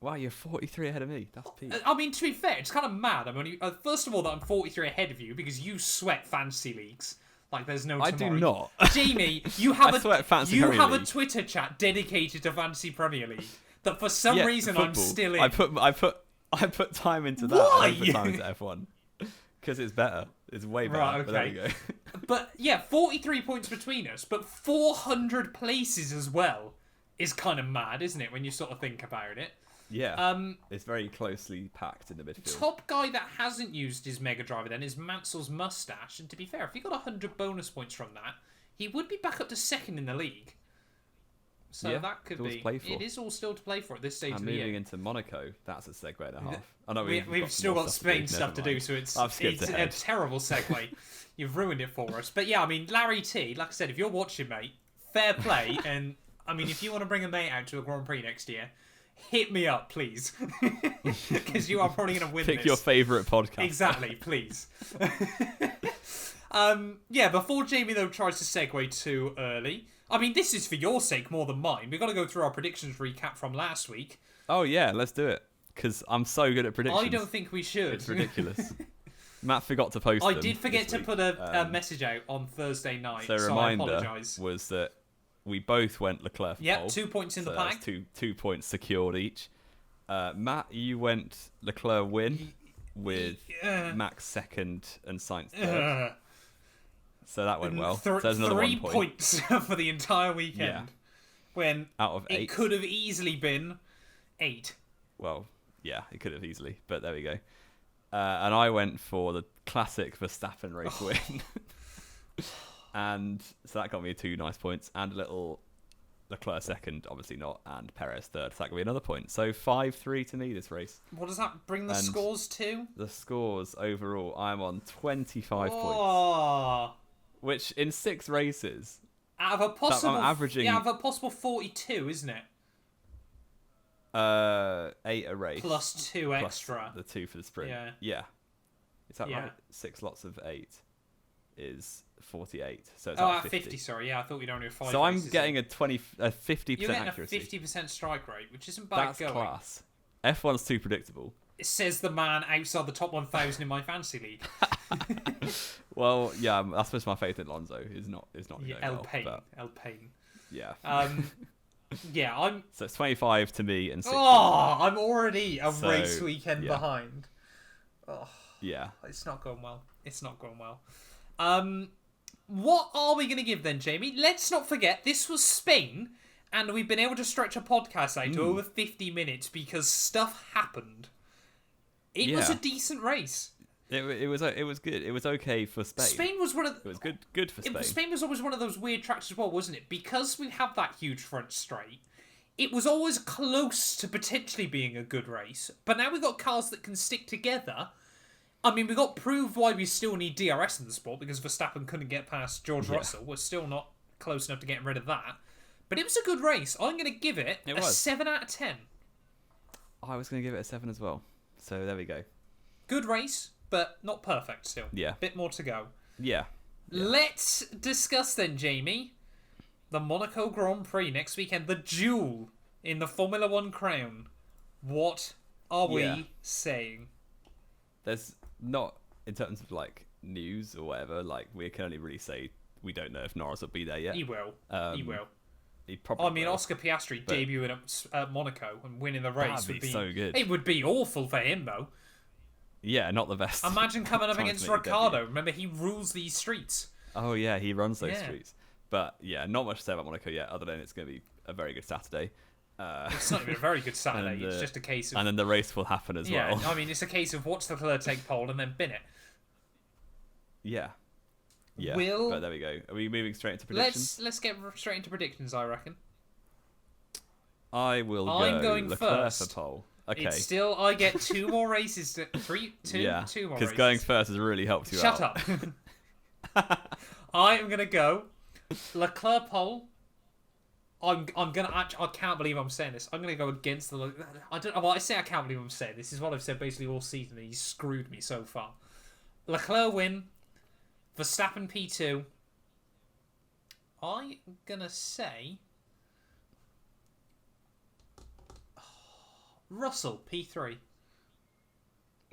Wow, you're 43 ahead of me. That's peak. I mean, to be fair, it's kind of mad. I'm only first of all that I'm 43 ahead of you because you sweat fantasy leagues like there's no tomorrow. I do not. Jamie, you have a Twitter chat dedicated to fantasy Premier League that for some reason football. I'm still in. I put time into that. Why? I put time into F1 because it's better. It's way better. Right, okay. But there we go. But yeah, 43 points between us, but 400 places as well is kind of mad, isn't it? When you sort of think about it. Yeah. It's very closely packed in the midfield. Top guy that hasn't used his Mega Driver then is Mansell's Mustache, and to be fair, if he got 100 bonus points from that, he would be back up to second in the league. So yeah, that could be. It is all still to play for at this stage of the year. Moving into Monaco, that's a segue and a half. I know we've still got Spain stuff to do, so it's a terrible segue. You've ruined it for us. But yeah, I mean, Larry T, like I said, if you're watching, mate, fair play. And I mean, if you want to bring a mate out to a Grand Prix next year, hit me up, please. Because you are probably going to win Pick this. your favourite podcast. Exactly, please. Yeah, before Jamie, though, tries to segue too early, I mean, this is for your sake more than mine. We've got to go through our predictions recap from last week. Oh, yeah, let's do it. Because I'm so good at predictions. I don't think we should. It's ridiculous. Matt forgot to post I them did forget to week. put a message out on Thursday night, so I reminder apologise. was that we both went Leclerc for pole. 2 points in the pack. That's two points secured each. Matt, you went Leclerc win with Max second and Sainz third. So that went well. So there's another 3 1 point. points for the entire weekend. Yeah. When out of 8. It could have easily been 8. Well, yeah, it could have easily, but there we go. And I went for the classic Verstappen race win. And so that got me 2 nice points and a little Leclerc second, obviously not, and Perez third. So that got me another point. So 5-3 to me this race. What does that bring the scores to? The scores overall, I'm on 25 points. Which in 6 races... Out of a possible, I'm averaging... out of a possible 42, isn't it? 8 a race. Plus 2 extra. The 2 for the sprint. Yeah. Yeah. Is that Yeah. right? 6 lots of 8 is 48. So it's Oh, out of 50. Sorry, yeah, I thought we'd only have 5. So I'm races getting in. a 50% You're getting accuracy. a 50% strike rate, which isn't bad That's going. class. F1's too predictable. It says the man outside the top 1,000 in my fantasy league. Well, yeah, I suppose my faith in Alonso is not Yeah, going El well, Pain. but El Pain. yeah. Yeah, I'm. So it's 25 to me and 60. Oh, I'm already a So, race weekend yeah. behind. Oh, Yeah. it's not going well. It's not going well. What are we going to give then, Jamie? Let's not forget, this was Spain, and we've been able to stretch a podcast out to over 50 minutes because stuff happened. It was a Yeah. decent race. It was good. It was okay for Spain. Spain was one of It was good for Spain. Spain was always one of those weird tracks as well, wasn't it? Because we have that huge front straight, it was always close to potentially being a good race. But now we've got cars that can stick together. I mean, we got proved why we still need DRS in the sport, because Verstappen couldn't get past George Russell. We're still not close enough to getting rid of that. But it was a good race. I'm going to give it a 7 out of 10. I was going to give it a 7 as well. So there we go. Good race, but not perfect still. Yeah. Bit more to go. Yeah. Let's discuss then, Jamie, the Monaco Grand Prix next weekend, the duel in the Formula 1 crown. What are we saying? There's not, in terms of like news or whatever, like we can only really say we don't know if Norris will be there yet. He will. He will. He probably I mean, will. Oscar Piastri debuting at Monaco and winning the race That'd be so good. It would be awful for him, though. Yeah, not the best. Imagine coming up time to against make a Ricciardo. debut. Remember, he rules these streets. Oh yeah, he runs those Yeah. streets. But yeah, not much to say about Monaco yet, other than it's going to be a very good Saturday. It's not even a very good Saturday. And, It's just a case of... And then the race will happen as well. I mean, it's a case of watch Leclerc take pole and then bin it. Yeah. Yeah. Will- But there we go. Are we moving straight into predictions? Let's get straight into predictions, I reckon. I'm I'm going Leclerc first. for pole. Okay. It's still... I get 2 more races. Two more races. Because going first has really helped you Shut out. up. I am going to go Leclerc pole. I'm gonna actually, I can't believe I'm saying this. I'm gonna go against the. I don't know. Well, I say I can't believe I'm saying this. Is what I've said basically all season. And he's screwed me so far. Leclerc win. Verstappen P2. I'm gonna say Russell P3.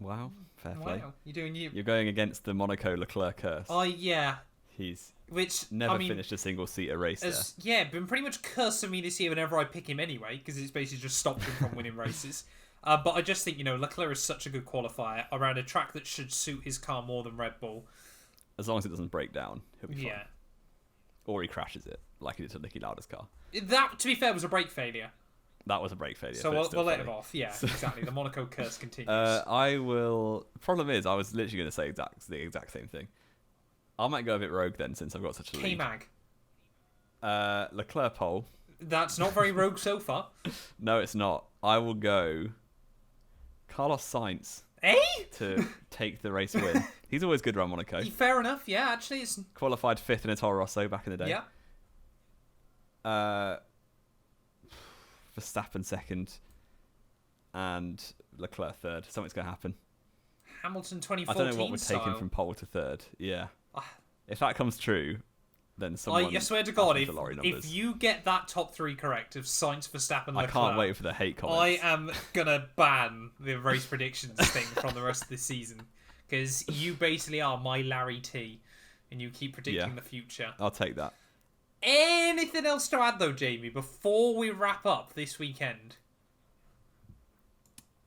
Wow. Fair play. Wow, you're doing you. You're going against the Monaco Leclerc curse. Yeah. He's Which never I mean, finished a single-seater race there. Yeah, been pretty much cursing me this year whenever I pick him anyway, because it's basically just stopped him from winning races. But I just think, Leclerc is such a good qualifier around a track that should suit his car more than Red Bull. As long as it doesn't break down, he'll be fine. Yeah. Or he crashes it, like he did to Nicky Lauda's car. That, to be fair, was a brake failure. That was a brake failure. So but it's we'll still let funny. him off. Yeah, exactly. The Monaco curse continues. I will... Problem is, I was literally going to say the exact same thing. I might go a bit rogue then, since I've got such a lead. K-Mag. Leclerc pole. That's not very rogue so far. No, it's not. I will go Carlos Sainz Eh? to take the race win. He's always good around Monaco. Fair enough. Yeah, actually, it's... Qualified 5th in a Toro Rosso back in the day. Yeah. Verstappen 2nd and Leclerc 3rd. Something's going to happen. Hamilton I 2014 don't know what would take him style. from pole to 3rd. Yeah. Ah. If that comes true, then someone... I swear to God, has the lorry numbers. if you get that top 3 correct of Sainz, Verstappen, Leclerc... I can't wait for the hate comments. I am going to ban the race predictions thing from the rest of this season. Because you basically are my Larry T. And you keep predicting the future. I'll take that. Anything else to add, though, Jamie, before we wrap up this weekend?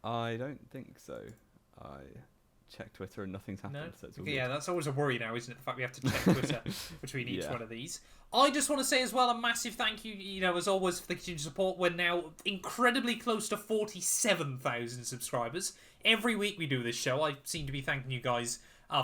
I don't think so. I checked Twitter and nothing's happened. No? So it's all Yeah, good. that's always a worry now, isn't it? The fact we have to check Twitter between each one of these. I just want to say as well a massive thank you, as always, for the continued support. We're now incredibly close to 47,000 subscribers. Every week we do this show. I seem to be thanking you guys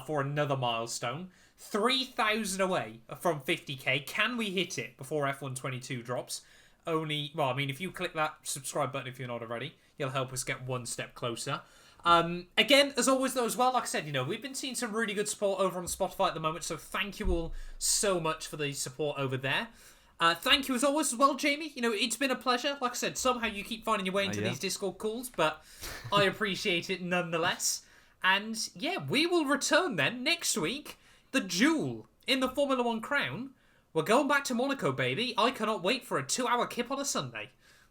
for another milestone. 3,000 away from 50k. Can we hit it before F122 drops? If you click that subscribe button if you're not already, it'll help us get one step closer. Again, as always, though, as well, like I said, we've been seeing some really good support over on Spotify at the moment, so thank you all so much for the support over there. Thank you, as always, as well, Jamie. It's been a pleasure. Like I said, somehow you keep finding your way into these Discord calls, but I appreciate it nonetheless. And yeah, we will return then next week. The duel in the Formula One crown. We're going back to Monaco, baby. I cannot wait for a 2-hour kip on a Sunday.